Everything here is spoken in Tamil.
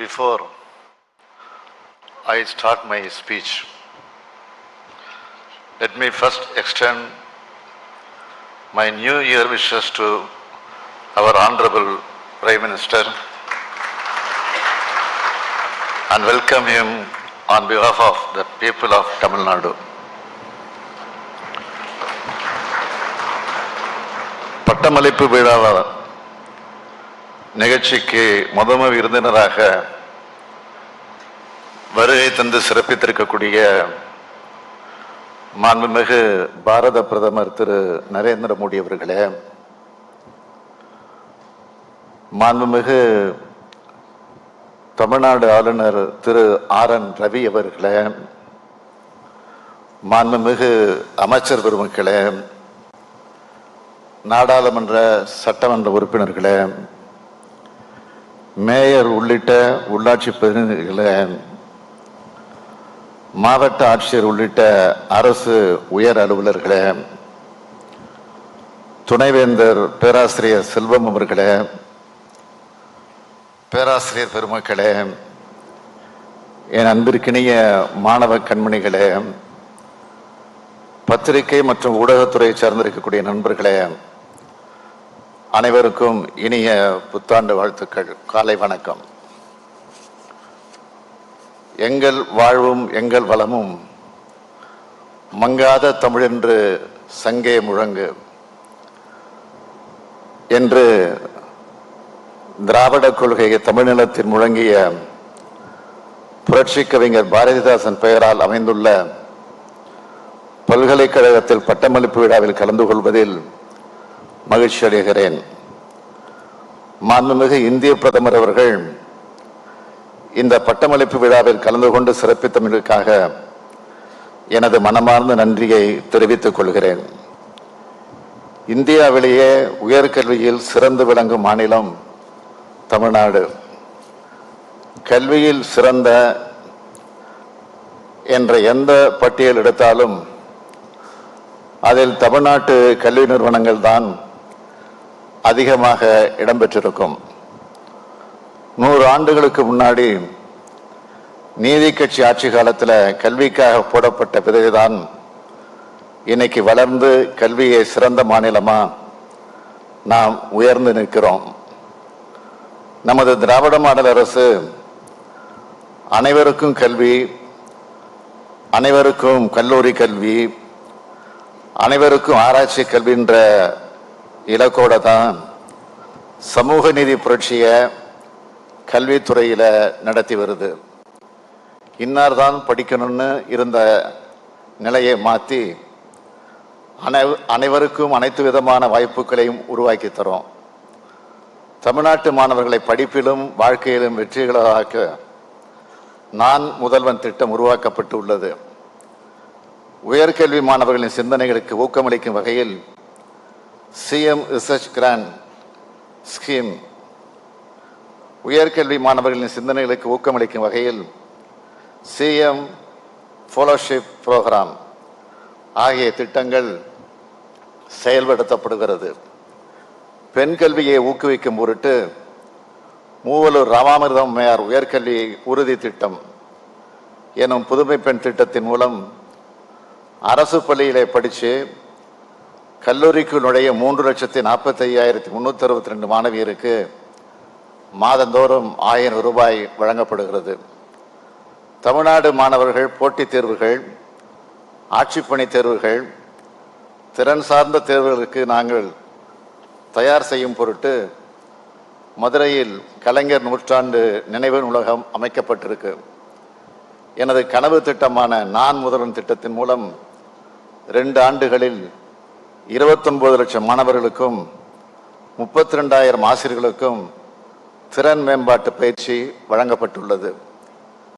Before I start my speech, let me first extend my New Year wishes to our Honorable Prime Minister and welcome him on behalf of the people of Tamil Nadu. பட்டமளிப்பு விழா நிகழ்ச்சிக்கு முதன்மை விருந்தினராக வருகை தந்து சிறப்பித்திருக்கக்கூடிய மாண்புமிகு பாரத பிரதமர் திரு நரேந்திர மோடி அவர்களே, மாண்புமிகு தமிழ்நாடு ஆளுநர் திரு ஆர்.என். ரவி அவர்களே, மாண்புமிகு அமைச்சர் பெருமக்களே, நாடாளுமன்ற சட்டமன்ற உறுப்பினர்களே, மேயர் உள்ளிட்ட உள்ளாட்சி பிரதிநிதிகளே, மாவட்ட ஆட்சியர் உள்ளிட்ட அரசு உயர் அலுவலர்களே, துணைவேந்தர் பேராசிரியர் செல்வம் அவர்களே, பேராசிரியர் பெருமக்களே, என் அன்பிற்கினிய மாணவ கண்மணிகளே, பத்திரிகை மற்றும் ஊடகத்துறையை சார்ந்திருக்கக்கூடிய நண்பர்களே, அனைவருக்கும் இனிய புத்தாண்டு வாழ்த்துக்கள். காலை வணக்கம். எங்கள் வாழ்வும் எங்கள் வளமும் மங்காத தமிழென்று சங்கே முழங்கு என்று திராவிட கொள்கையை தமிழ்நிலத்தில் முழங்கிய புரட்சி கவிஞர் பாரதிதாசன் பெயரால் அமைந்துள்ள பல்கலைக்கழகத்தில் பட்டமளிப்பு விழாவில் கலந்து கொள்வதில் மகிழ்ச்சி அடைகிறேன். மாண்புமிகு இந்திய பிரதமர் அவர்கள் இந்த பட்டமளிப்பு விழாவில் கலந்து கொண்டு சிறப்பித்தமைக்காக எனது மனமார்ந்த நன்றியை தெரிவித்துக் கொள்கிறேன். இந்தியாவிலேயே உயர்கல்வியில் சிறந்து விளங்கும் மாநிலம் தமிழ்நாடு. கல்வியில் சிறந்த என்ற எந்த பட்டியல் எடுத்தாலும் அதில் தமிழ்நாட்டு கல்வி நிறுவனங்கள் தான் அதிகமாக இடம்பெற்றிருக்கும். 100 ஆண்டுகளுக்கு முன்னாடி நீதி கட்சி ஆட்சி காலத்தில் கல்விக்காக போடப்பட்ட விதைதான் இன்னைக்கு வளர்ந்து கல்வியை சிறந்த மாநிலமா நாம் உயர்ந்து நிற்கிறோம். நமது திராவிட மாடல் அரசு அனைவருக்கும் கல்வி, அனைவருக்கும் கல்லூரி கல்வி, அனைவருக்கும் ஆராய்ச்சி கல்வின்ற இலக்கோட தான் சமூக நீதி புரட்சியை கல்வித்துறையில் நடத்தி வருது. இன்னார் தான் படிக்கணும்னு இருந்த நிலையை மாற்றி அனைவருக்கும் அனைத்து விதமான வாய்ப்புகளையும் உருவாக்கி தரும். தமிழ்நாட்டு மாணவர்களை படிப்பிலும் வாழ்க்கையிலும் வெற்றிகளாக நான் முதல்வன் திட்டம் உருவாக்கப்பட்டு உள்ளது. உயர்கல்வி மாணவர்களின் சிந்தனைகளுக்கு ஊக்கமளிக்கும் வகையில் சிஎம் ரிசர்ச் கிராண்ட் ஸ்கீம், உயர்கல்வி மாணவர்களின் சிந்தனைகளுக்கு ஊக்கமளிக்கும் வகையில் சிஎம் ஃபெலோஷிப் புரோகிராம் ஆகிய திட்டங்கள் செயல்படுத்தப்படுகிறது. பெண் கல்வியை ஊக்குவிக்கும் பொருட்டு மூவலூர் ராமாமிர்தம் அம்மையார் உயர்கல்வி உறுதி திட்டம் எனும் புதுமை பெண் திட்டத்தின் மூலம் அரசு பள்ளியிலே படித்து கல்லூரிக்கு நுழைய 3,45,362 மாணவியருக்கு மாதந்தோறும் 1000 ரூபாய் வழங்கப்படுகிறது. தமிழ்நாடு மாணவர்கள் போட்டித் தேர்வுகள், ஆட்சிப்பணி தேர்வுகள், திறன் சார்ந்த தேர்வுகளுக்கு நாங்கள் தயார் செய்யும் பொருட்டு மதுரையில் கலைஞர் நூற்றாண்டு நினைவு நூலகம் அமைக்கப்பட்டிருக்கு. எனது கனவு திட்டமான நான் முதல்வன் திட்டத்தின் மூலம் 2 ஆண்டுகளில் 29 லட்சம் மாணவர்களுக்கும் 32,000 ஆசிரியர்களுக்கும் திறன் மேம்பாட்டு பயிற்சி வழங்கப்பட்டுள்ளது.